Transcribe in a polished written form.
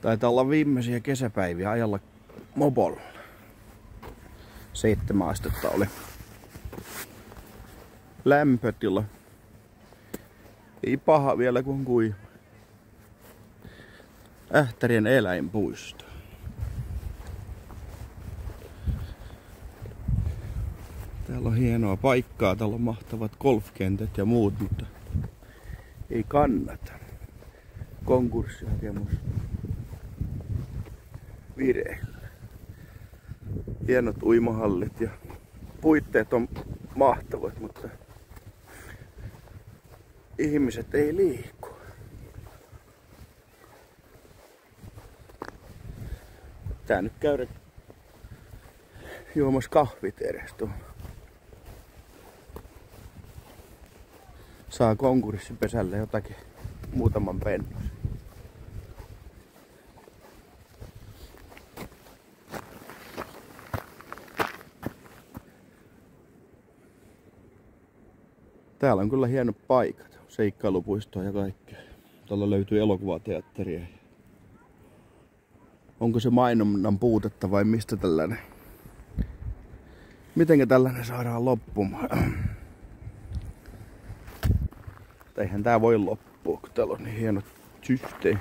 Taitaa olla viimeisiä kesäpäiviä ajalla mopolla. 7 astetta oli lämpötila. Ei paha vielä kun kuiva. Ähtärien eläinpuisto. Täällä on hienoa paikkaa, täällä on mahtavat golfkentät ja muut, mutta ei kannata. Konkurssihakemus vireillä. Hienot uimahallit ja puitteet on mahtavat, mutta ihmiset ei liiku. Tää nyt käydä juomassa kahvit edes tuolla. Saa konkurssipesälle jotakin muutaman pennos. Täällä on kyllä hienot paikat, seikkailupuistoa ja kaikkea. Täällä löytyy elokuvateatteria. Onko se mainonnan puutetta vai mistä tällainen? Mitenkä tällainen saadaan loppumaan? Eihän tää voi loppua, kun täällä on niin hienot systeemi.